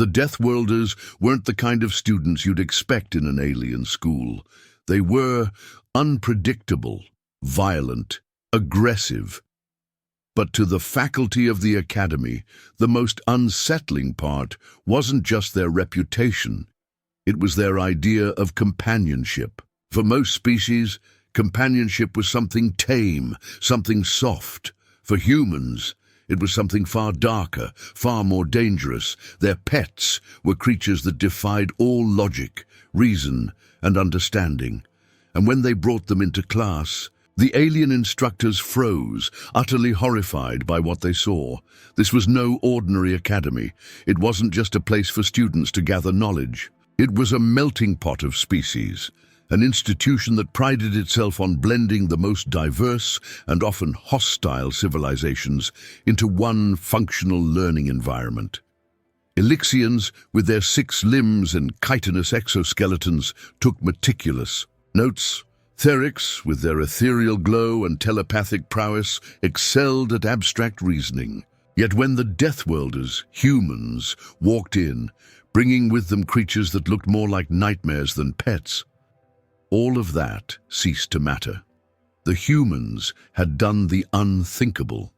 The Deathworlders weren't the kind of students you'd expect in an alien school. They were unpredictable, violent, aggressive. But to the faculty of the academy, the most unsettling part wasn't just their reputation. It was their idea of companionship. For most species, companionship was something tame, something soft. For humans, it was something far darker, far more dangerous. Their pets were creatures that defied all logic, reason, and understanding. And when they brought them into class, the alien instructors froze, utterly horrified by what they saw. This was no ordinary academy. It wasn't just a place for students to gather knowledge. It was a melting pot of species, an institution that prided itself on blending the most diverse and often hostile civilizations into one functional learning environment. Elixians, with their 6 limbs and chitinous exoskeletons, took meticulous notes. Therics, with their ethereal glow and telepathic prowess, excelled at abstract reasoning. Yet when the Deathworlders, humans, walked in, bringing with them creatures that looked more like nightmares than pets, all of that ceased to matter. The humans had done the unthinkable.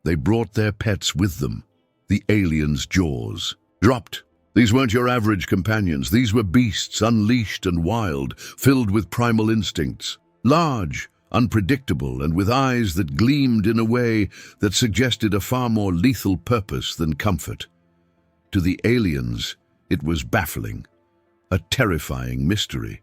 They brought their pets with them. The aliens' jaws dropped. These weren't your average companions. These were beasts, unleashed and wild, filled with primal instincts. Large, unpredictable, and with eyes that gleamed in a way that suggested a far more lethal purpose than comfort. To the aliens, it was baffling, a terrifying mystery.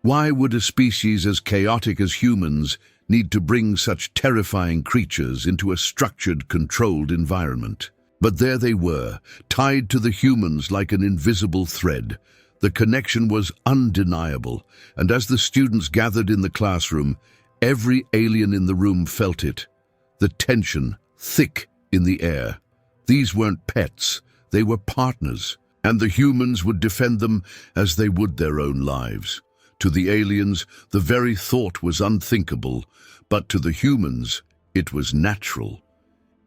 Why would a species as chaotic as humans need to bring such terrifying creatures into a structured, controlled environment? But there they were, tied to the humans like an invisible thread. The connection was undeniable, and as the students gathered in the classroom, every alien in the room felt it. The tension, thick in the air. These weren't pets, they were partners, and the humans would defend them as they would their own lives. To the aliens, the very thought was unthinkable, but to the humans, it was natural.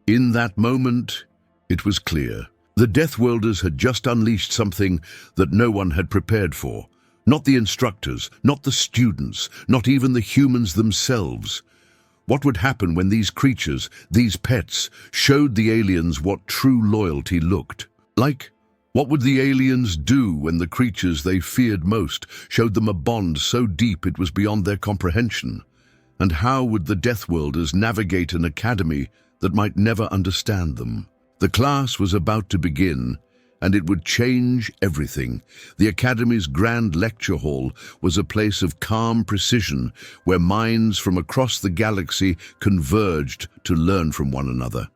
In that moment, it was clear. The Deathworlders had just unleashed something that no one had prepared for. Not the instructors, not the students, not even the humans themselves. What would happen when these creatures, these pets, showed the aliens what true loyalty looked like? What would the aliens do when the creatures they feared most showed them a bond so deep it was beyond their comprehension? And how would the Deathworlders navigate an academy that might never understand them? The class was about to begin, and it would change everything. The Academy's grand lecture hall was a place of calm precision where minds from across the galaxy converged to learn from one another.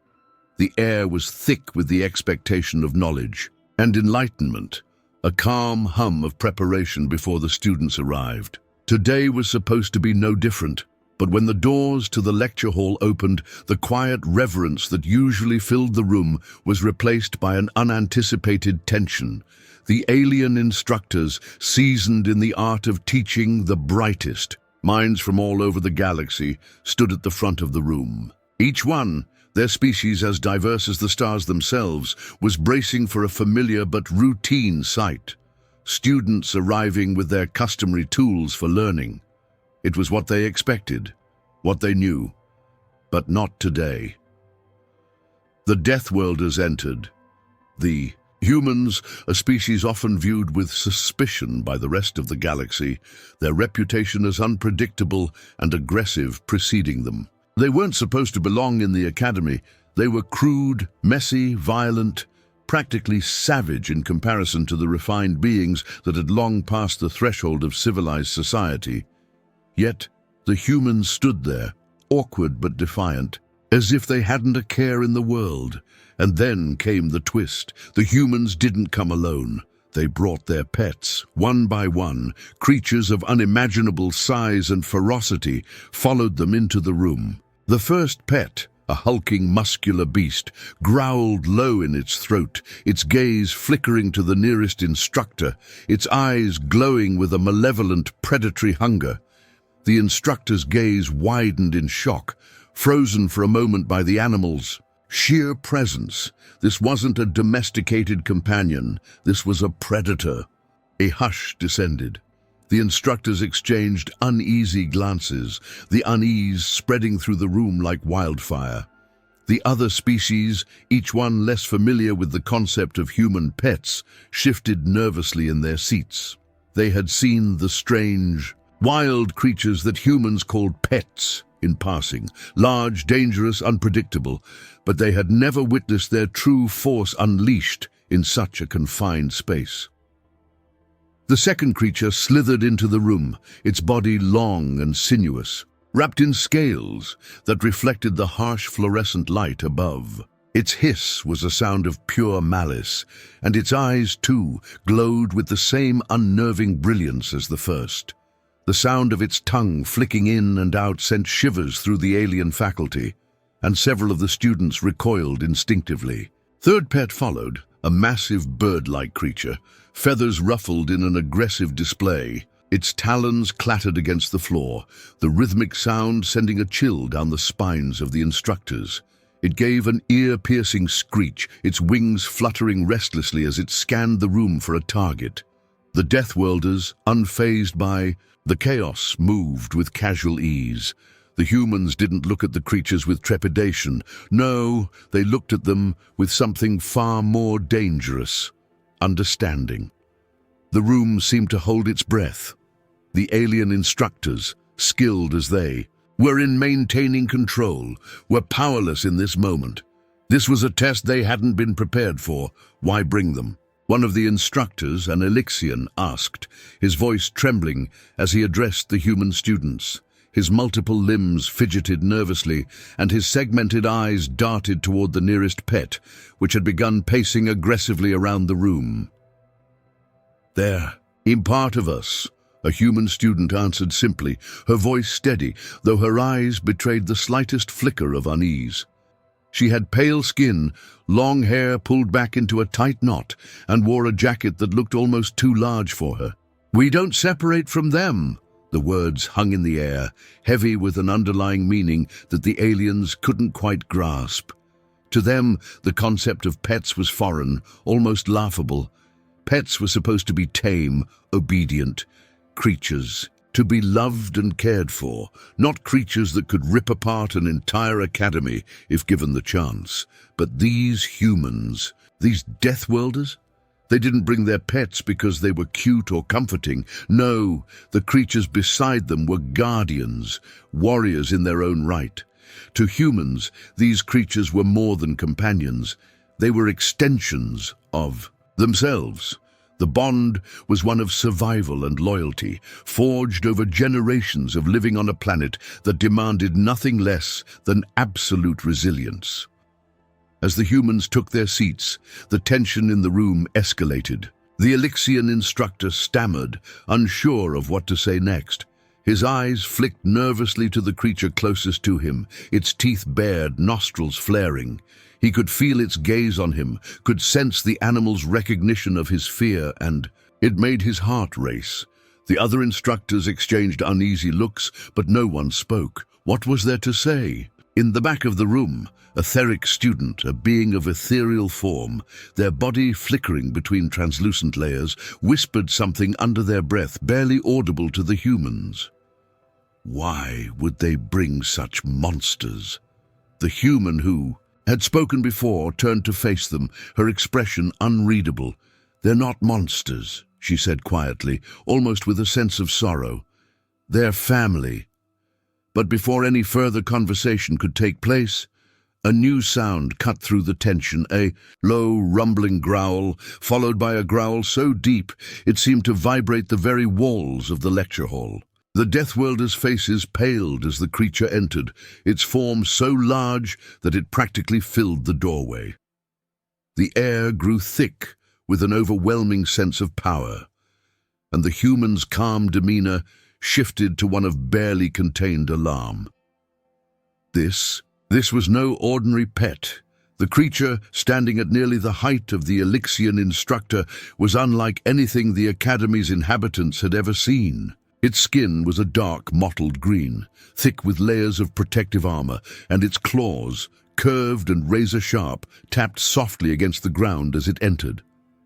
The air was thick with the expectation of knowledge and enlightenment, a calm hum of preparation before the students arrived. Today was supposed to be no different. But when the doors to the lecture hall opened, the quiet reverence that usually filled the room was replaced by an unanticipated tension. The alien instructors, seasoned in the art of teaching the brightest minds from all over the galaxy, stood at the front of the room. Each one, their species as diverse as the stars themselves, was bracing for a familiar but routine sight. Students arriving with their customary tools for learning. It was what they expected, what they knew, but not today. The Deathworlders entered. The humans, a species often viewed with suspicion by the rest of the galaxy, their reputation as unpredictable and aggressive preceding them. They weren't supposed to belong in the academy. They were crude, messy, violent, practically savage in comparison to the refined beings that had long passed the threshold of civilized society. Yet, the humans stood there, awkward but defiant, as if they hadn't a care in the world. And then came the twist. The humans didn't come alone. They brought their pets, one by one. Creatures of unimaginable size and ferocity followed them into the room. The first pet, a hulking, muscular beast, growled low in its throat, its gaze flickering to the nearest instructor, its eyes glowing with a malevolent, predatory hunger. The instructor's gaze widened in shock, frozen for a moment by the animal's Sheer presence. This wasn't a domesticated companion. This was a predator. A hush descended. The instructors exchanged uneasy glances, the unease spreading through the room like wildfire. The other species, each one less familiar with the concept of human pets, shifted nervously in their seats. They had seen the strange, wild creatures that humans called pets in passing, large, dangerous, unpredictable, but they had never witnessed their true force unleashed in such a confined space. The second creature slithered into the room, its body long and sinuous, wrapped in scales that reflected the harsh fluorescent light above. Its hiss was a sound of pure malice, and its eyes, too, glowed with the same unnerving brilliance as the first. The sound of its tongue flicking in and out sent shivers through the alien faculty, and several of the students recoiled instinctively. Third pet followed, a massive bird-like creature, feathers ruffled in an aggressive display. Its talons clattered against the floor, the rhythmic sound sending a chill down the spines of the instructors. It gave an ear-piercing screech, its wings fluttering restlessly as it scanned the room for a target. The Deathworlders, unfazed by the chaos, moved with casual ease. The humans didn't look at the creatures with trepidation. No, they looked at them with something far more dangerous: understanding. The room seemed to hold its breath. The alien instructors, skilled as they were in maintaining control, were powerless in this moment. This was a test they hadn't been prepared for. Why bring them? One of the instructors, an Elixian, asked, his voice trembling as he addressed the human students. His multiple limbs fidgeted nervously, and his segmented eyes darted toward the nearest pet, which had begun pacing aggressively around the room. "There, in part of us," a human student answered simply, her voice steady, though her eyes betrayed the slightest flicker of unease. She had pale skin, long hair pulled back into a tight knot, and wore a jacket that looked almost too large for her. "We don't separate from them." The words hung in the air, heavy with an underlying meaning that the aliens couldn't quite grasp. To them, the concept of pets was foreign, almost laughable. Pets were supposed to be tame, obedient creatures, to be loved and cared for, not creatures that could rip apart an entire academy if given the chance. But these humans, these Deathworlders, they didn't bring their pets because they were cute or comforting. No, the creatures beside them were guardians, warriors in their own right. To humans, these creatures were more than companions. They were extensions of themselves. The bond was one of survival and loyalty, forged over generations of living on a planet that demanded nothing less than absolute resilience. As the humans took their seats, the tension in the room escalated. The Elixian instructor stammered, unsure of what to say next. His eyes flicked nervously to the creature closest to him, its teeth bared, nostrils flaring. He could feel its gaze on him, could sense the animal's recognition of his fear, and it made his heart race. The other instructors exchanged uneasy looks, but no one spoke. What was there to say? In the back of the room, a etheric student, a being of ethereal form, their body flickering between translucent layers, whispered something under their breath, barely audible to the humans. Why would they bring such monsters? The human who had spoken before turned to face them, her expression unreadable. "They're not monsters," she said quietly, almost with a sense of sorrow. "They're family." But before any further conversation could take place, a new sound cut through the tension, a low, rumbling growl, followed by a growl so deep it seemed to vibrate the very walls of the lecture hall. The Deathworlders' faces paled as the creature entered, its form so large that it practically filled the doorway. The air grew thick with an overwhelming sense of power, and the human's calm demeanor shifted to one of barely contained alarm. This was no ordinary pet. The creature, standing at nearly the height of the Elixian instructor, was unlike anything the Academy's inhabitants had ever seen. Its skin was a dark, mottled green, thick with layers of protective armor, and its claws, curved and razor-sharp, tapped softly against the ground as it entered.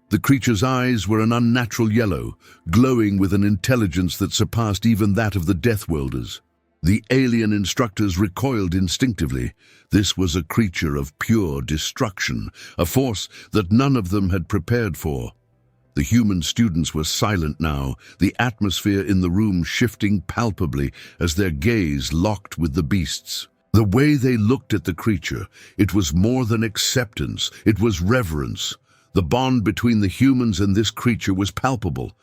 The creature's eyes were an unnatural yellow, glowing with an intelligence that surpassed even that of the Deathworlders. The alien instructors recoiled instinctively. This was a creature of pure destruction, a force that none of them had prepared for. The human students were silent now, the atmosphere in the room shifting palpably as their gaze locked with the beasts. The way they looked at the creature, it was more than acceptance, it was reverence. The bond between the humans and this creature was palpable.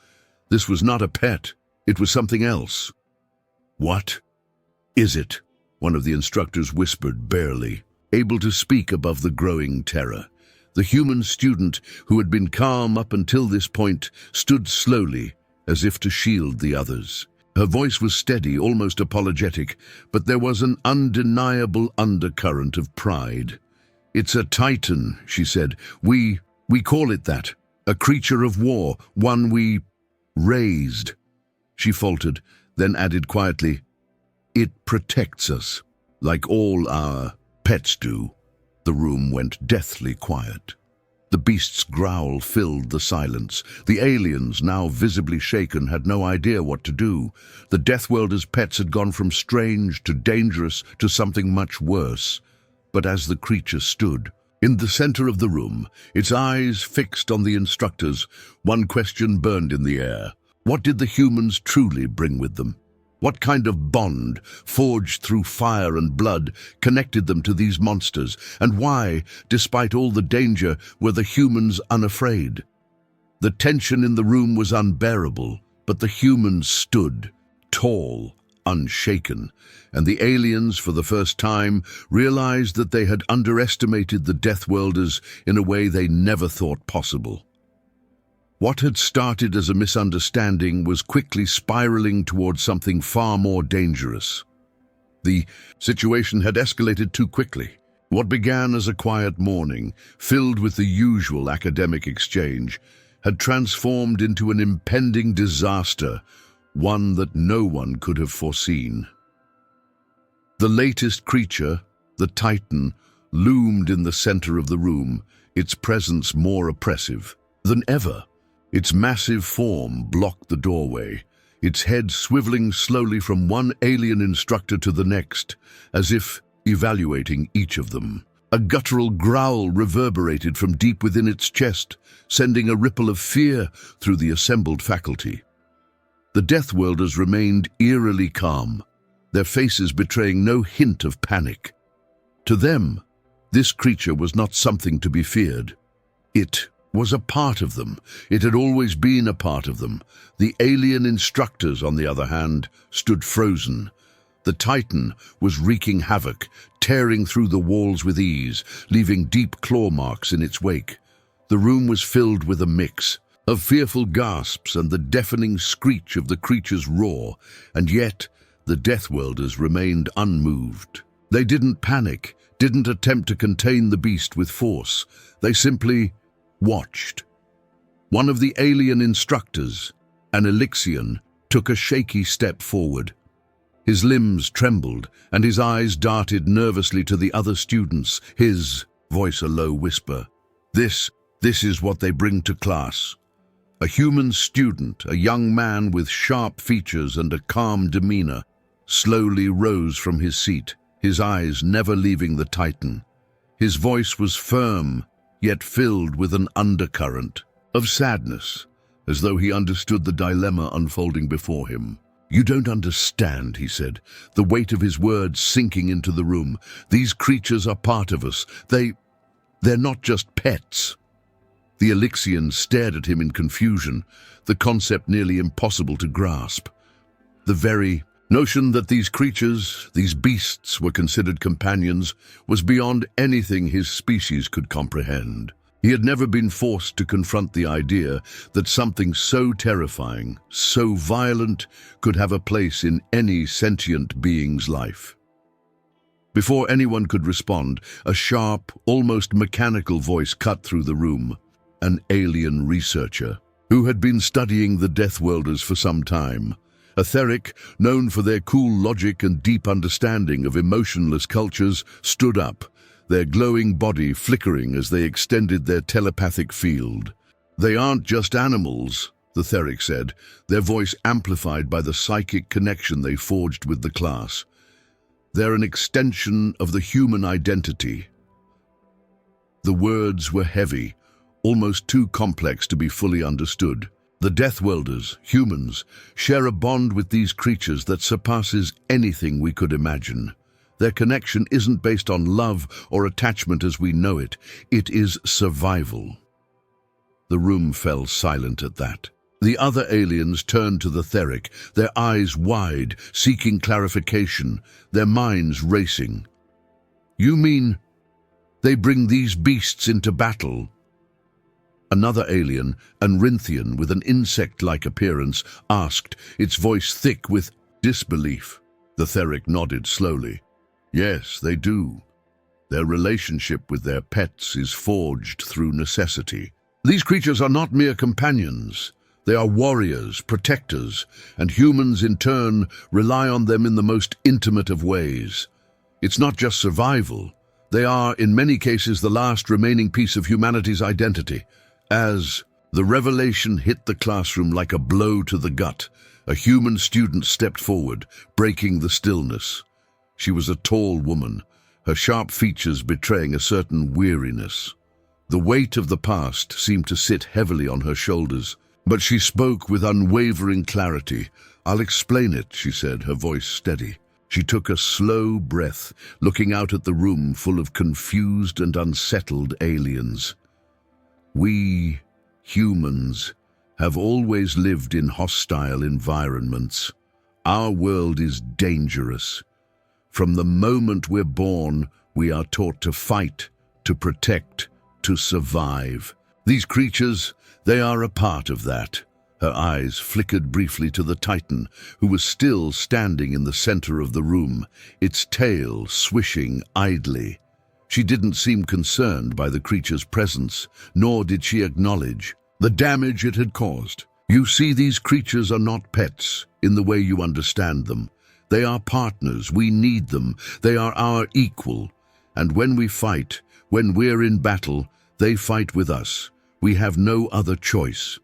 This was not a pet, it was something else. "What is it?" one of the instructors whispered barely, able to speak above the growing terror. The human student, who had been calm up until this point, stood slowly, as if to shield the others. Her voice was steady, almost apologetic, but there was an undeniable undercurrent of pride. "It's a titan," she said. We call it that. A creature of war, one we raised." She faltered, then added quietly, "It protects us, like all our pets do." The room went deathly quiet. The beast's growl filled the silence. The aliens, now visibly shaken, had no idea what to do. The Deathworlders' pets had gone from strange to dangerous to something much worse. But as the creature stood, in the center of the room, its eyes fixed on the instructors, one question burned in the air. What did the humans truly bring with them? What kind of bond, forged through fire and blood, connected them to these monsters? And why, despite all the danger, were the humans unafraid? The tension in the room was unbearable, but the humans stood, tall, unshaken, and the aliens, for the first time, realized that they had underestimated the Deathworlders in a way they never thought possible. What had started as a misunderstanding was quickly spiraling towards something far more dangerous. The situation had escalated too quickly. What began as a quiet morning, filled with the usual academic exchange, had transformed into an impending disaster, one that no one could have foreseen. The latest creature, the Titan, loomed in the center of the room, its presence more oppressive than ever. Its massive form blocked the doorway, its head swiveling slowly from one alien instructor to the next, as if evaluating each of them. A guttural growl reverberated from deep within its chest, sending a ripple of fear through the assembled faculty. The Deathworlders remained eerily calm, their faces betraying no hint of panic. To them, this creature was not something to be feared. It was a part of them. It had always been a part of them. The alien instructors, on the other hand, stood frozen. The Titan was wreaking havoc, tearing through the walls with ease, leaving deep claw marks in its wake. The room was filled with a mix of fearful gasps and the deafening screech of the creature's roar, and yet the Deathworlders remained unmoved. They didn't panic, didn't attempt to contain the beast with force. They simply watched. One of the alien instructors, an Elixian, took a shaky step forward. His limbs trembled, and his eyes darted nervously to the other students, his voice a low whisper. This is what they bring to class. A human student, a young man with sharp features and a calm demeanor, slowly rose from his seat, his eyes never leaving the Titan. His voice was firm, yet filled with an undercurrent of sadness, as though he understood the dilemma unfolding before him. "You don't understand," he said, the weight of his words sinking into the room. "These creatures are part of us. They're not just pets." The Elixian stared at him in confusion, the concept nearly impossible to grasp. The very notion that these creatures, these beasts, were considered companions was beyond anything his species could comprehend. He had never been forced to confront the idea that something so terrifying, so violent, could have a place in any sentient being's life. Before anyone could respond, a sharp, almost mechanical voice cut through the room. An alien researcher, who had been studying the Deathworlders for some time. Etheric, known for their cool logic and deep understanding of emotionless cultures, stood up, their glowing body flickering as they extended their telepathic field. "They aren't just animals," the Theric said, their voice amplified by the psychic connection they forged with the class. "They're an extension of the human identity." The words were heavy, almost too complex to be fully understood. The Deathworlders, humans, share a bond with these creatures that surpasses anything we could imagine. Their connection isn't based on love or attachment as we know it. It is survival. The room fell silent at that. The other aliens turned to the Theric, their eyes wide, seeking clarification, their minds racing. "You mean they bring these beasts into battle?" Another alien, an Rinthian with an insect-like appearance, asked, its voice thick with disbelief. The Theric nodded slowly. "Yes, they do. Their relationship with their pets is forged through necessity. These creatures are not mere companions. They are warriors, protectors, and humans in turn rely on them in the most intimate of ways. It's not just survival. They are, in many cases, the last remaining piece of humanity's identity. As the revelation hit the classroom like a blow to the gut, a human student stepped forward, breaking the stillness. She was a tall woman, her sharp features betraying a certain weariness. The weight of the past seemed to sit heavily on her shoulders, but she spoke with unwavering clarity. "I'll explain it," she said, her voice steady. She took a slow breath, looking out at the room full of confused and unsettled aliens. "We, humans, have always lived in hostile environments. Our world is dangerous. From the moment we're born, we are taught to fight, to protect, to survive. These creatures, they are a part of that." Her eyes flickered briefly to the Titan, who was still standing in the center of the room, its tail swishing idly. She didn't seem concerned by the creature's presence, nor did she acknowledge the damage it had caused. "You see, these creatures are not pets in the way you understand them. They are partners. We need them. They are our equal. And when we fight, when we're in battle, they fight with us. We have no other choice."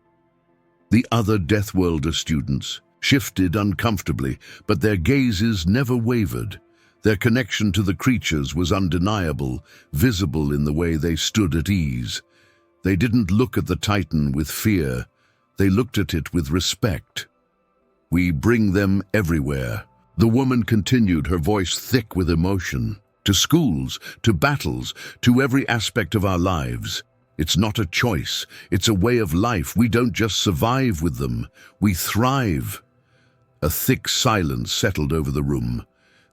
The other Deathworlder students shifted uncomfortably, but their gazes never wavered. Their connection to the creatures was undeniable, visible in the way they stood at ease. They didn't look at the Titan with fear. They looked at it with respect. "We bring them everywhere," the woman continued, her voice thick with emotion. "To schools, to battles, to every aspect of our lives. It's not a choice, it's a way of life. We don't just survive with them, we thrive." A thick silence settled over the room.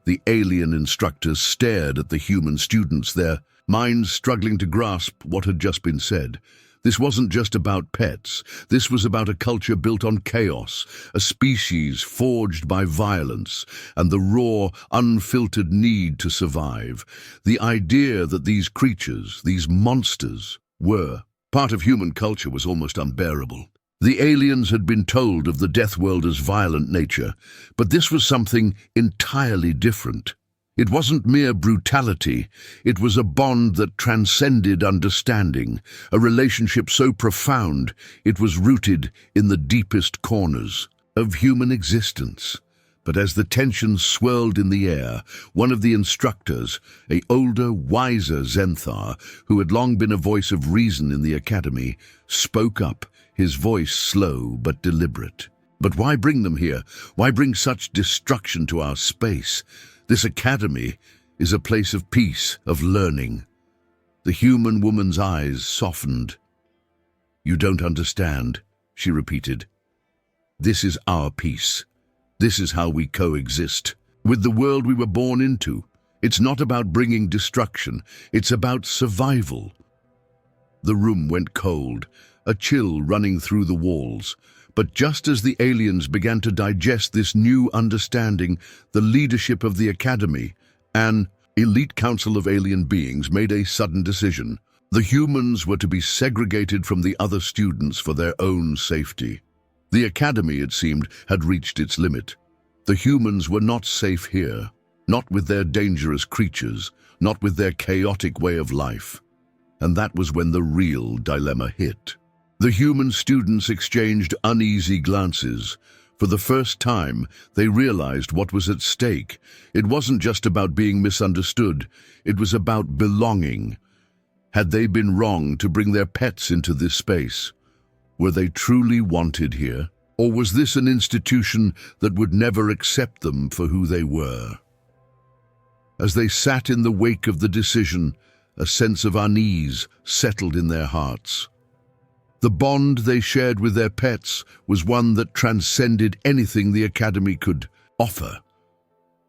The alien instructors stared at the human students, their minds struggling to grasp what had just been said. This wasn't just about pets. This was about a culture built on chaos, a species forged by violence, and the raw, unfiltered need to survive. The idea that these creatures, these monsters, were part of human culture was almost unbearable. The aliens had been told of the Deathworlders' violent nature, but this was something entirely different. It wasn't mere brutality, it was a bond that transcended understanding, a relationship so profound it was rooted in the deepest corners of human existence. But as the tension swirled in the air, one of the instructors, an older, wiser Zenthar, who had long been a voice of reason in the academy, spoke up, his voice slow but deliberate. "But why bring them here? Why bring such destruction to our space? This academy is a place of peace, of learning." The human woman's eyes softened. "You don't understand," she repeated. "This is our peace. This is how we coexist with the world we were born into. It's not about bringing destruction, it's about survival." The room went cold, a chill running through the walls. But just as the aliens began to digest this new understanding, the leadership of the Academy, an elite council of alien beings, made a sudden decision. The humans were to be segregated from the other students for their own safety. The Academy, it seemed, had reached its limit. The humans were not safe here. not with their dangerous creatures, not with their chaotic way of life. And that was when the real dilemma hit. The human students exchanged uneasy glances. For the first time, they realized what was at stake. It wasn't just about being misunderstood, it was about belonging. Had they been wrong to bring their pets into this space? Were they truly wanted here? Or was this an institution that would never accept them for who they were? As they sat in the wake of the decision, a sense of unease settled in their hearts. The bond they shared with their pets was one that transcended anything the Academy could offer.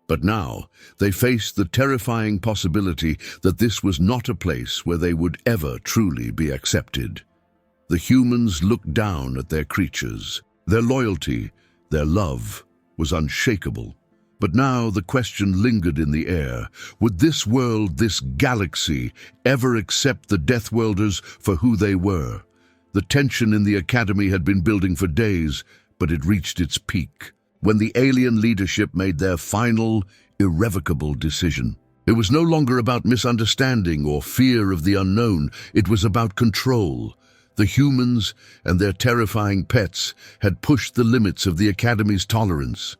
But now, they faced the terrifying possibility that this was not a place where they would ever truly be accepted. The humans looked down at their creatures. Their loyalty, their love, was unshakable. But now the question lingered in the air. Would this world, this galaxy, ever accept the Deathworlders for who they were? The tension in the Academy had been building for days, but it reached its peak when the alien leadership made their final, irrevocable decision. It was no longer about misunderstanding or fear of the unknown. It was about control. The humans and their terrifying pets had pushed the limits of the Academy's tolerance.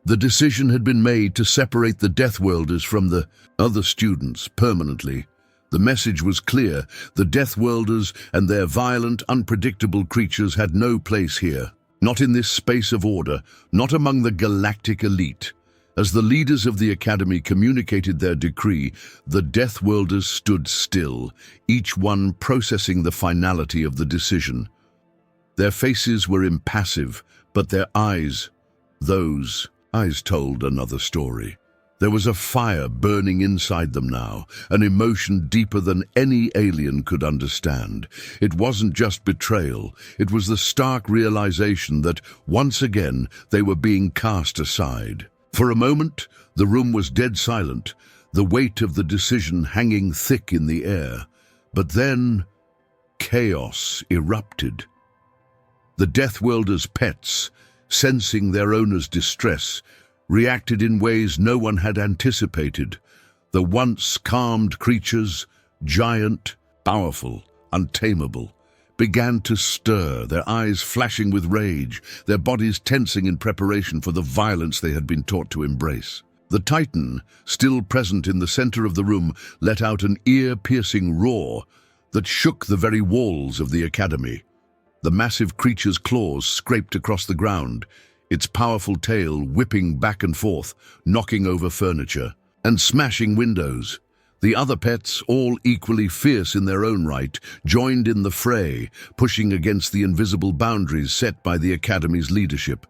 The decision had been made to separate the Deathworlders from the other students permanently. The message was clear. The Deathworlders and their violent, unpredictable creatures had no place here. Not in this space of order, not among the galactic elite. As the leaders of the Academy communicated their decree, the Deathworlders stood still, each one processing the finality of the decision. Their faces were impassive, but their those eyes told another story. There was a fire burning inside them now, an emotion deeper than any alien could understand. It wasn't just betrayal, it was the stark realization that, once again, they were being cast aside. For a moment, the room was dead silent, the weight of the decision hanging thick in the air. But then, chaos erupted. The Deathworlders' pets, sensing their owner's distress, reacted in ways no one had anticipated. The once calmed creatures, giant, powerful, untamable, began to stir, their eyes flashing with rage, their bodies tensing in preparation for the violence they had been taught to embrace. The Titan, still present in the center of the room, let out an ear-piercing roar that shook the very walls of the Academy. The massive creature's claws scraped across the ground, its powerful tail whipping back and forth, knocking over furniture and smashing windows. The other pets, all equally fierce in their own right, joined in the fray, pushing against the invisible boundaries set by the Academy's leadership.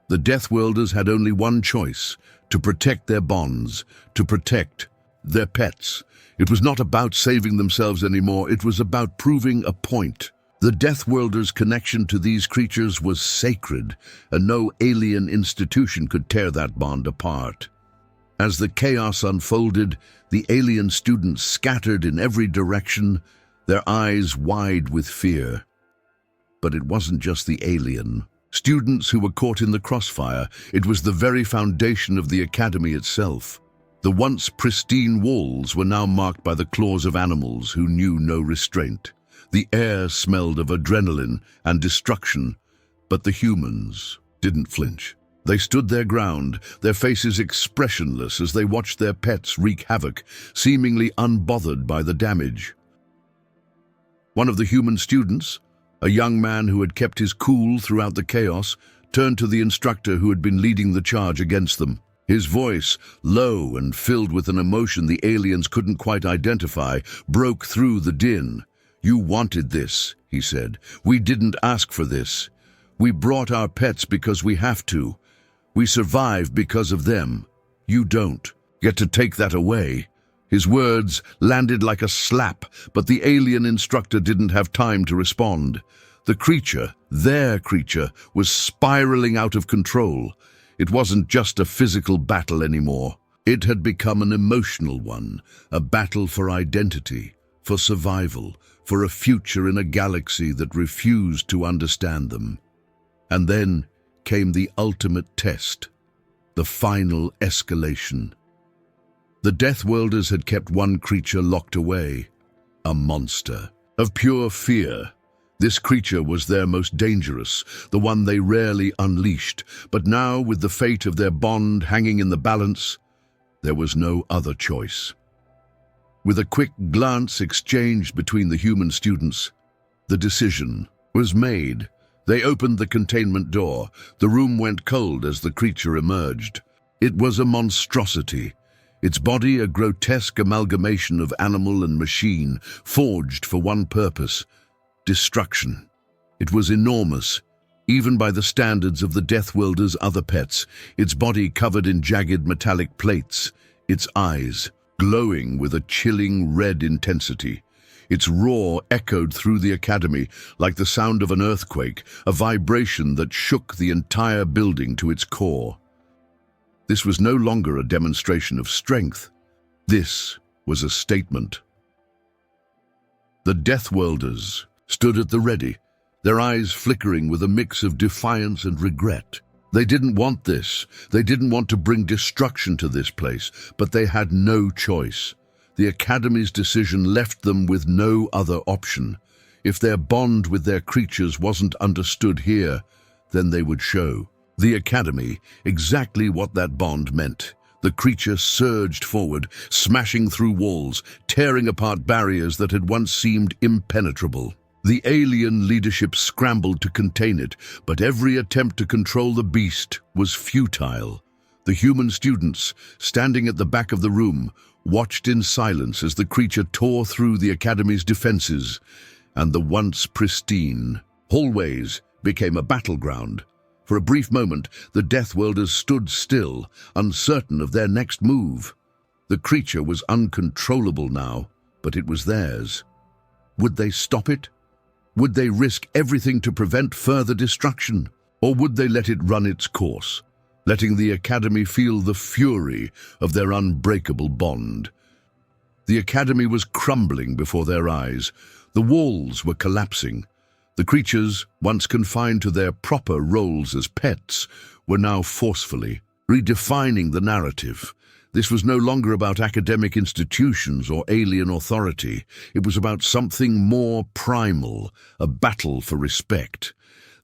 The Deathworlders had only one choice: to protect their bonds, to protect their pets. It was not about saving themselves anymore, it was about proving a point. The Deathworlders' connection to these creatures was sacred, and no alien institution could tear that bond apart. As the chaos unfolded, the alien students scattered in every direction, their eyes wide with fear. But it wasn't just the alien students who were caught in the crossfire, it was the very foundation of the Academy itself. The once pristine walls were now marked by the claws of animals who knew no restraint. The air smelled of adrenaline and destruction, but the humans didn't flinch. They stood their ground, their faces expressionless as they watched their pets wreak havoc, seemingly unbothered by the damage. One of the human students, a young man who had kept his cool throughout the chaos, turned to the instructor who had been leading the charge against them. His voice, low and filled with an emotion the aliens couldn't quite identify, broke through the din. "You wanted this," he said. "We didn't ask for this. We brought our pets because we have to. We survive because of them. You don't get to take that away." His words landed like a slap, but the alien instructor didn't have time to respond. The creature, their creature, was spiraling out of control. It wasn't just a physical battle anymore. It had become an emotional one, a battle for identity, for survival, for a future in a galaxy that refused to understand them. And then came the ultimate test, the final escalation. The Deathworlders had kept one creature locked away, a monster. Of pure fear, this creature was their most dangerous, the one they rarely unleashed. But now, with the fate of their bond hanging in the balance, there was no other choice. With a quick glance exchanged between the human students, the decision was made. They opened the containment door. The room went cold as the creature emerged. It was a monstrosity, its body a grotesque amalgamation of animal and machine, forged for one purpose: destruction. It was enormous, even by the standards of the Deathworlders' other pets, its body covered in jagged metallic plates, its eyes glowing with a chilling red intensity. Its roar echoed through the academy like the sound of an earthquake, a vibration that shook the entire building to its core. This was no longer a demonstration of strength. This was a statement. The Deathworlders stood at the ready, their eyes flickering with a mix of defiance and regret. They didn't want this. They didn't want to bring destruction to this place, but they had no choice. The Academy's decision left them with no other option. If their bond with their creatures wasn't understood here, then they would show the Academy exactly what that bond meant. The creature surged forward, smashing through walls, tearing apart barriers that had once seemed impenetrable. The alien leadership scrambled to contain it, but every attempt to control the beast was futile. The human students, standing at the back of the room, watched in silence as the creature tore through the Academy's defenses, and the once pristine hallways became a battleground. For a brief moment, the Deathworlders stood still, uncertain of their next move. The creature was uncontrollable now, but it was theirs. Would they stop it? Would they risk everything to prevent further destruction? Or would they let it run its course, letting the Academy feel the fury of their unbreakable bond? The Academy was crumbling before their eyes. The walls were collapsing. The creatures, once confined to their proper roles as pets, were now forcefully redefining the narrative. This was no longer about academic institutions or alien authority. It was about something more primal, a battle for respect.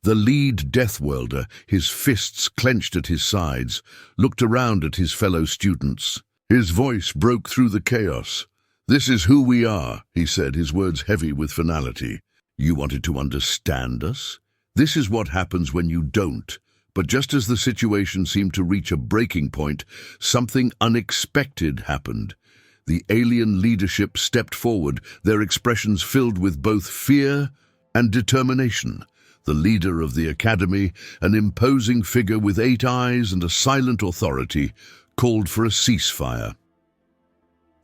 The lead Deathworlder, his fists clenched at his sides, looked around at his fellow students. His voice broke through the chaos. "This is who we are," he said, his words heavy with finality. "You wanted to understand us? This is what happens when you don't." But just as the situation seemed to reach a breaking point, something unexpected happened. The alien leadership stepped forward, their expressions filled with both fear and determination. The leader of the Academy, an imposing figure with 8 eyes and a silent authority, called for a ceasefire.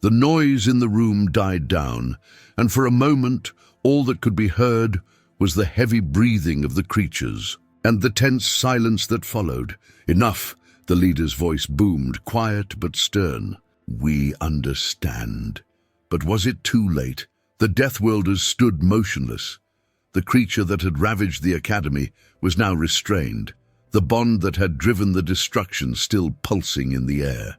The noise in the room died down, and for a moment, all that could be heard was the heavy breathing of the creatures and the tense silence that followed. "Enough," the leader's voice boomed, quiet but stern. "We understand." But was it too late? The Deathworlders stood motionless. The creature that had ravaged the Academy was now restrained, the bond that had driven the destruction still pulsing in the air.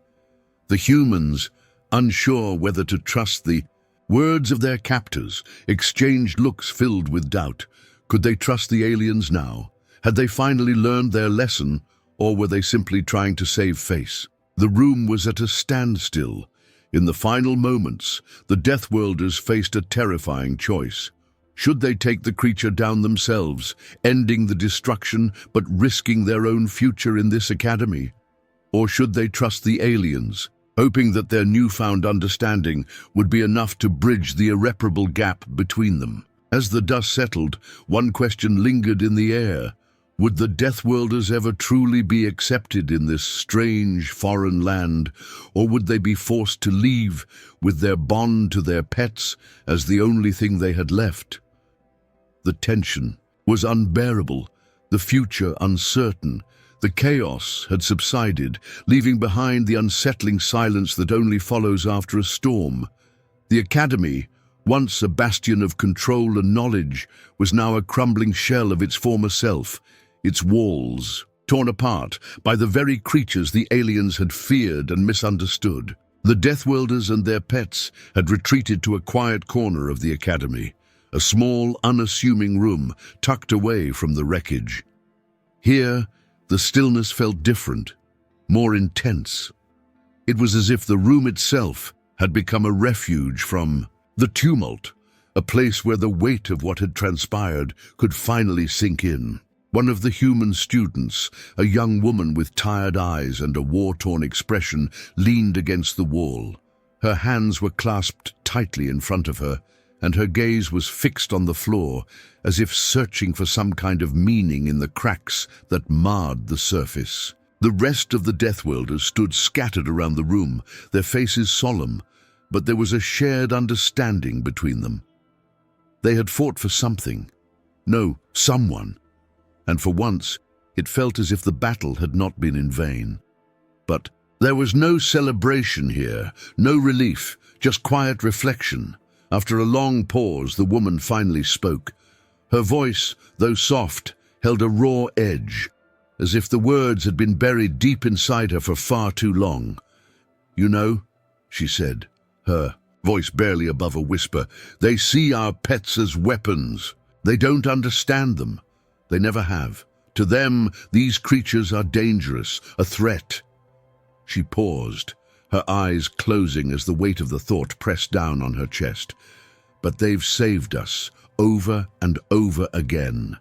The humans, unsure whether to trust the words of their captors, exchanged looks filled with doubt. Could they trust the aliens now? Had they finally learned their lesson, or were they simply trying to save face? The room was at a standstill. In the final moments, the Deathworlders faced a terrifying choice. Should they take the creature down themselves, ending the destruction but risking their own future in this academy? Or should they trust the aliens, hoping that their newfound understanding would be enough to bridge the irreparable gap between them? As the dust settled, one question lingered in the air. Would the Deathworlders ever truly be accepted in this strange foreign land, or would they be forced to leave with their bond to their pets as the only thing they had left? The tension was unbearable, the future uncertain. The chaos had subsided, leaving behind the unsettling silence that only follows after a storm. The Academy, once a bastion of control and knowledge, was now a crumbling shell of its former self, its walls torn apart by the very creatures the aliens had feared and misunderstood. The Deathworlders and their pets had retreated to a quiet corner of the academy, a small, unassuming room tucked away from the wreckage. Here, the stillness felt different, more intense. It was as if the room itself had become a refuge from the tumult, a place where the weight of what had transpired could finally sink in. One of the human students, a young woman with tired eyes and a war-torn expression, leaned against the wall. Her hands were clasped tightly in front of her, and her gaze was fixed on the floor, as if searching for some kind of meaning in the cracks that marred the surface. The rest of the Deathworlders stood scattered around the room, their faces solemn, but there was a shared understanding between them. They had fought for something. No, someone. And for once, it felt as if the battle had not been in vain. But there was no celebration here, no relief, just quiet reflection. After a long pause, the woman finally spoke. Her voice, though soft, held a raw edge, as if the words had been buried deep inside her for far too long. "You know," she said, her voice barely above a whisper, "they see our pets as weapons. They don't understand them. They never have. To them, these creatures are dangerous, a threat." She paused, her eyes closing as the weight of the thought pressed down on her chest. "But they've saved us, over and over again.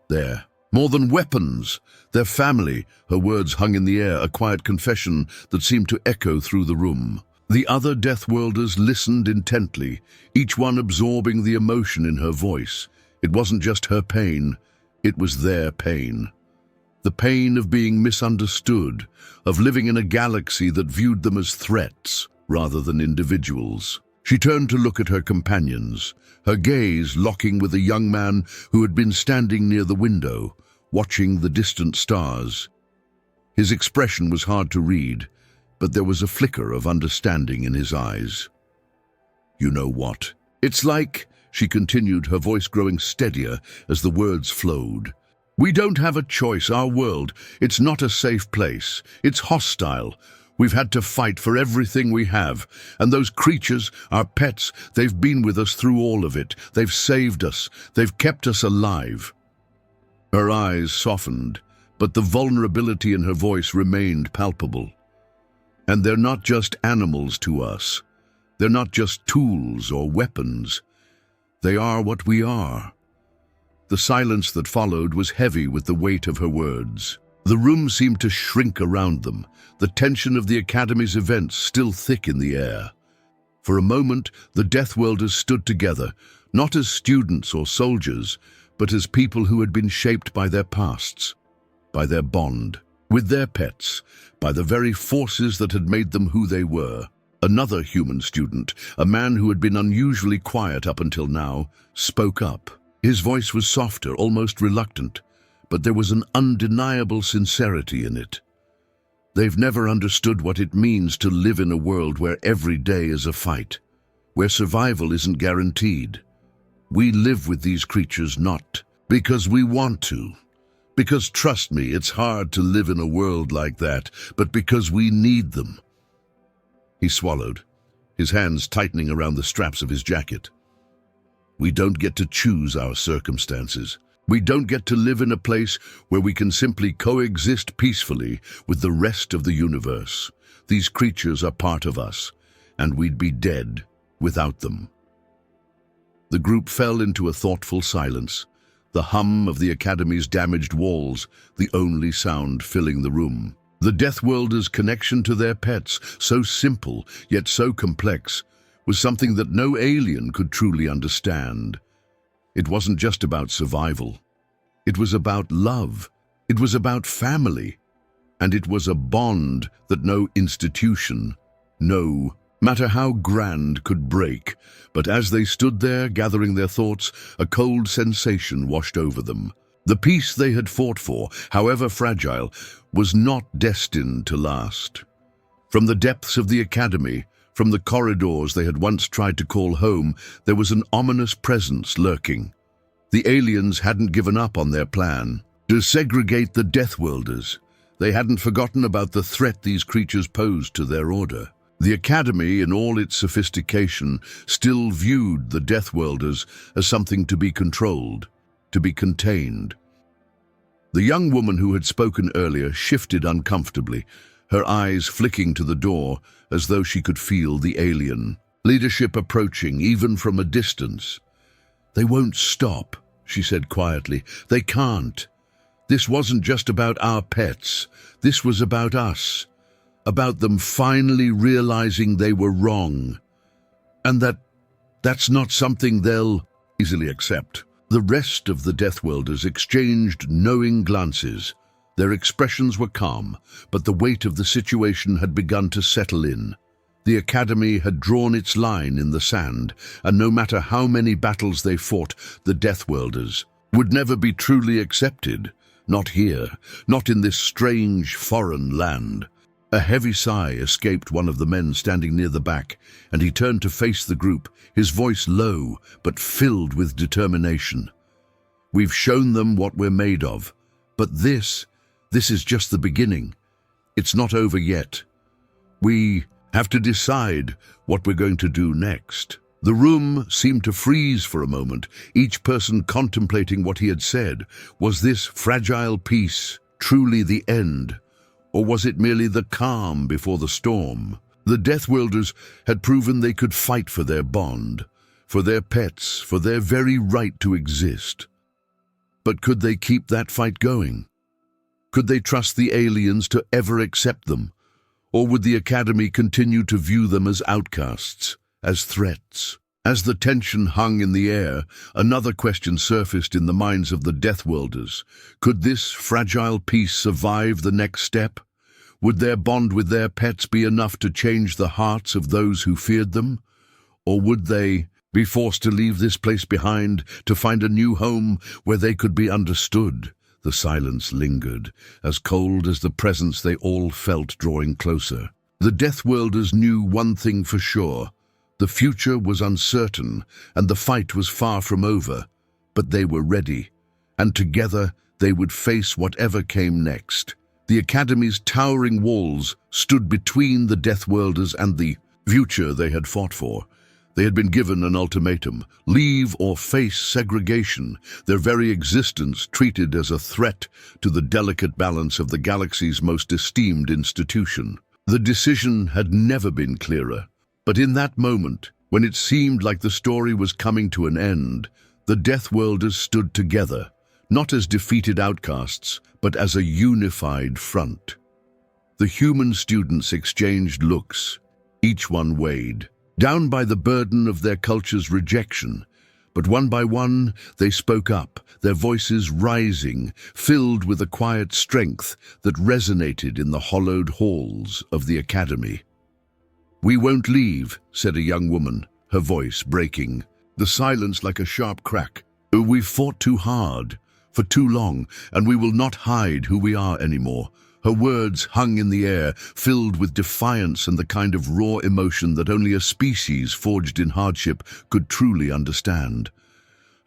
They're more than weapons. They're family." Her words hung in the air, a quiet confession that seemed to echo through the room. The other Deathworlders listened intently, each one absorbing the emotion in her voice. It wasn't just her pain, it was their pain. The pain of being misunderstood, of living in a galaxy that viewed them as threats rather than individuals. She turned to look at her companions, her gaze locking with a young man who had been standing near the window, watching the distant stars. His expression was hard to read, but there was a flicker of understanding in his eyes. "You know what? It's like," she continued, her voice growing steadier as the words flowed. "We don't have a choice. Our world, it's not a safe place. It's hostile. We've had to fight for everything we have. And those creatures, our pets, they've been with us through all of it. They've saved us. They've kept us alive." Her eyes softened, but the vulnerability in her voice remained palpable. "And they're not just animals to us. They're not just tools or weapons. They are what we are." The silence that followed was heavy with the weight of her words. The room seemed to shrink around them, the tension of the Academy's events still thick in the air. For a moment, the Deathworlders stood together, not as students or soldiers, but as people who had been shaped by their pasts, by their bond with their pets, by the very forces that had made them who they were. Another human student, a man who had been unusually quiet up until now, spoke up. His voice was softer, almost reluctant, but there was an undeniable sincerity in it. "They've never understood what it means to live in a world where every day is a fight, where survival isn't guaranteed. We live with these creatures not because we want to, because trust me, it's hard to live in a world like that, but because we need them." He swallowed, his hands tightening around the straps of his jacket. "We don't get to choose our circumstances. We don't get to live in a place where we can simply coexist peacefully with the rest of the universe. These creatures are part of us, and we'd be dead without them." The group fell into a thoughtful silence, the hum of the Academy's damaged walls the only sound filling the room. The Deathworlders' connection to their pets, so simple yet so complex, was something that no alien could truly understand. It wasn't just about survival. It was about love. It was about family. And it was a bond that no institution, no matter how grand, could break. But as they stood there, gathering their thoughts, a cold sensation washed over them. The peace they had fought for, however fragile, was not destined to last. From the depths of the Academy, from the corridors they had once tried to call home, there was an ominous presence lurking. The aliens hadn't given up on their plan to segregate the Deathworlders. They hadn't forgotten about the threat these creatures posed to their order. The Academy, in all its sophistication, still viewed the Deathworlders as something to be controlled, to be contained. The young woman who had spoken earlier shifted uncomfortably, her eyes flicking to the door as though she could feel the alien leadership approaching, even from a distance. "They won't stop," she said quietly. "They can't. This wasn't just about our pets. This was about us. About them finally realizing they were wrong. And that's not something they'll easily accept." The rest of the Deathworlders exchanged knowing glances. Their expressions were calm, but the weight of the situation had begun to settle in. The Academy had drawn its line in the sand, and no matter how many battles they fought, the Deathworlders would never be truly accepted. Not here, not in this strange foreign land. A heavy sigh escaped one of the men standing near the back, and he turned to face the group, his voice low but filled with determination. "We've shown them what we're made of, but this is just the beginning. It's not over yet. We have to decide what we're going to do next." The room seemed to freeze for a moment, each person contemplating what he had said. Was this fragile peace truly the end? Or was it merely the calm before the storm? The Deathworlders had proven they could fight for their bond, for their pets, for their very right to exist. But could they keep that fight going? Could they trust the aliens to ever accept them? Or would the Academy continue to view them as outcasts, as threats? As the tension hung in the air, another question surfaced in the minds of the Deathworlders. Could this fragile peace survive the next step? Would their bond with their pets be enough to change the hearts of those who feared them? Or would they be forced to leave this place behind, to find a new home where they could be understood? The silence lingered, as cold as the presence they all felt drawing closer. The Deathworlders knew one thing for sure. The future was uncertain, and the fight was far from over, but they were ready, and together they would face whatever came next. The Academy's towering walls stood between the Deathworlders and the future they had fought for. They had been given an ultimatum: leave or face segregation, their very existence treated as a threat to the delicate balance of the galaxy's most esteemed institution. The decision had never been clearer. But in that moment, when it seemed like the story was coming to an end, the Deathworlders stood together, not as defeated outcasts, but as a unified front. The human students exchanged looks, each one weighed down by the burden of their culture's rejection. But one by one, they spoke up, their voices rising, filled with a quiet strength that resonated in the hollowed halls of the Academy. "We won't leave," said a young woman, her voice breaking, the silence like a sharp crack. "We've fought too hard, for too long, and we will not hide who we are anymore." Her words hung in the air, filled with defiance and the kind of raw emotion that only a species forged in hardship could truly understand.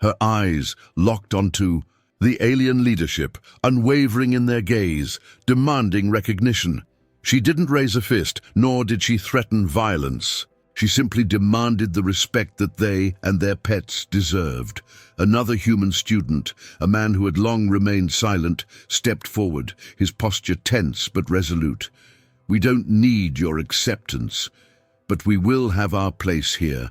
Her eyes locked onto the alien leadership, unwavering in their gaze, demanding recognition. She didn't raise a fist, nor did she threaten violence. She simply demanded the respect that they and their pets deserved. Another human student, a man who had long remained silent, stepped forward, his posture tense but resolute. "We don't need your acceptance, but we will have our place here.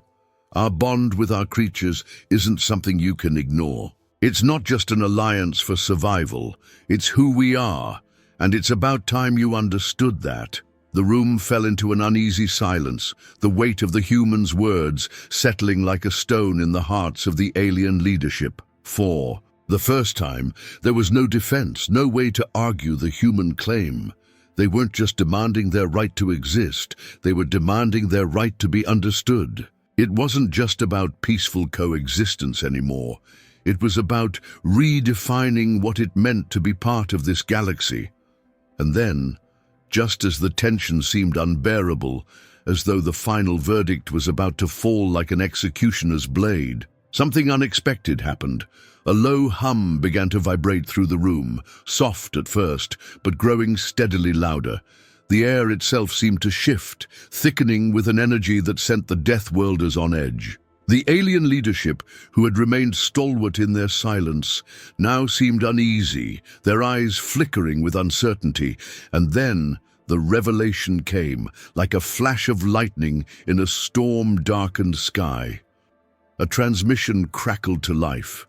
Our bond with our creatures isn't something you can ignore. It's not just an alliance for survival, it's who we are. And it's about time you understood that." The room fell into an uneasy silence, the weight of the humans' words settling like a stone in the hearts of the alien leadership. For the first time, there was no defense, no way to argue the human claim. They weren't just demanding their right to exist, they were demanding their right to be understood. It wasn't just about peaceful coexistence anymore. It was about redefining what it meant to be part of this galaxy. And then, just as the tension seemed unbearable, as though the final verdict was about to fall like an executioner's blade, something unexpected happened. A low hum began to vibrate through the room, soft at first, but growing steadily louder. The air itself seemed to shift, thickening with an energy that sent the Deathworlders on edge. The alien leadership, who had remained stalwart in their silence, now seemed uneasy, their eyes flickering with uncertainty, and then the revelation came, like a flash of lightning in a storm-darkened sky. A transmission crackled to life.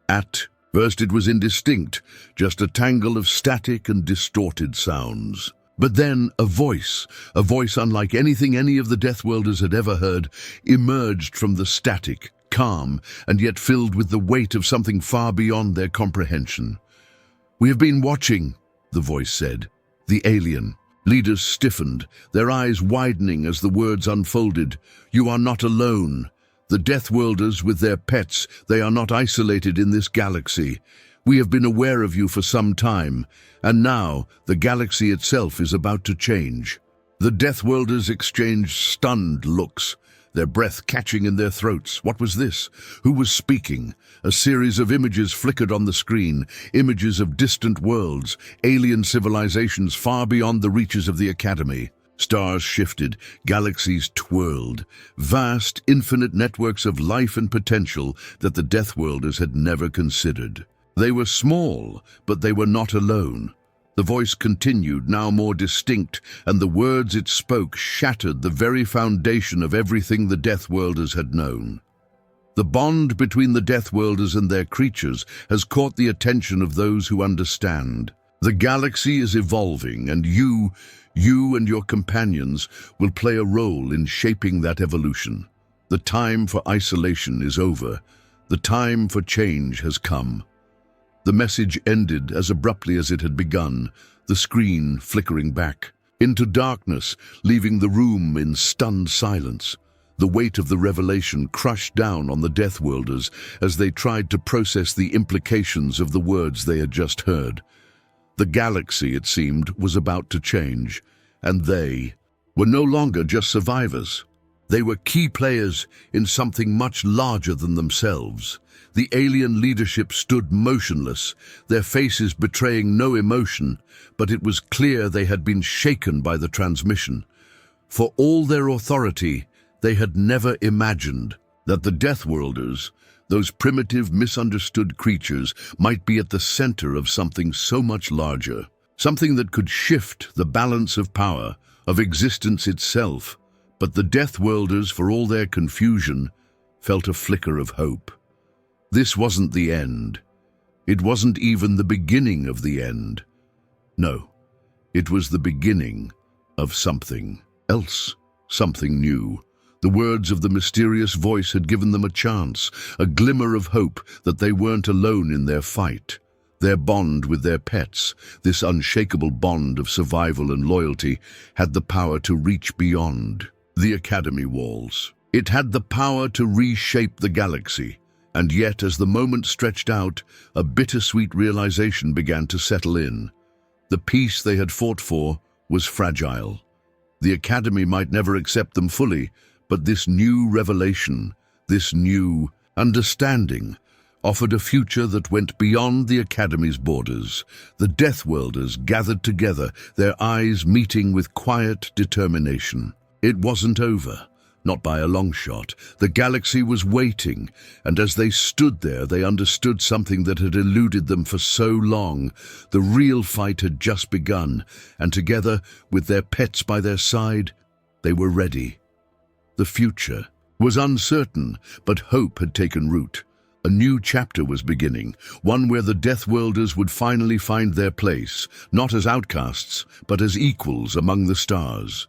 At first it was indistinct, just a tangle of static and distorted sounds. But then a voice unlike anything any of the Deathworlders had ever heard, emerged from the static, calm, and yet filled with the weight of something far beyond their comprehension. "We have been watching," the voice said. The alien leaders stiffened, their eyes widening as the words unfolded. "You are not alone. The Deathworlders with their pets, they are not isolated in this galaxy. We have been aware of you for some time, and now the galaxy itself is about to change." The Deathworlders exchanged stunned looks, their breath catching in their throats. What was this? Who was speaking? A series of images flickered on the screen, images of distant worlds, alien civilizations far beyond the reaches of the Academy. Stars shifted, galaxies twirled, vast, infinite networks of life and potential that the Deathworlders had never considered. They were small, but they were not alone. The voice continued, now more distinct, and the words it spoke shattered the very foundation of everything the Deathworlders had known. The bond between the Deathworlders and their creatures has caught the attention of those who understand. The galaxy is evolving, and you and your companions will play a role in shaping that evolution. The time for isolation is over. The time for change has come. The message ended as abruptly as it had begun, the screen flickering back into darkness, leaving the room in stunned silence. The weight of the revelation crushed down on the Deathworlders as they tried to process the implications of the words they had just heard. The galaxy, it seemed, was about to change, and they were no longer just survivors. They were key players in something much larger than themselves. The alien leadership stood motionless, their faces betraying no emotion, but it was clear they had been shaken by the transmission. For all their authority, they had never imagined that the Deathworlders, those primitive, misunderstood creatures, might be at the center of something so much larger, something that could shift the balance of power, of existence itself. But the Deathworlders, for all their confusion, felt a flicker of hope. This wasn't the end. It wasn't even the beginning of the end. No, it was the beginning of something else, something new. The words of the mysterious voice had given them a chance, a glimmer of hope that they weren't alone in their fight. Their bond with their pets, this unshakable bond of survival and loyalty, had the power to reach beyond the Academy walls. It had the power to reshape the galaxy. And yet, as the moment stretched out, a bittersweet realization began to settle in. The peace they had fought for was fragile. The Academy might never accept them fully, but this new revelation, this new understanding, offered a future that went beyond the Academy's borders. The Deathworlders gathered together, their eyes meeting with quiet determination. It wasn't over. Not by a long shot. The galaxy was waiting, and as they stood there, they understood something that had eluded them for so long. The real fight had just begun, and together, with their pets by their side, they were ready. The future was uncertain, but hope had taken root. A new chapter was beginning, one where the Deathworlders would finally find their place, not as outcasts, but as equals among the stars.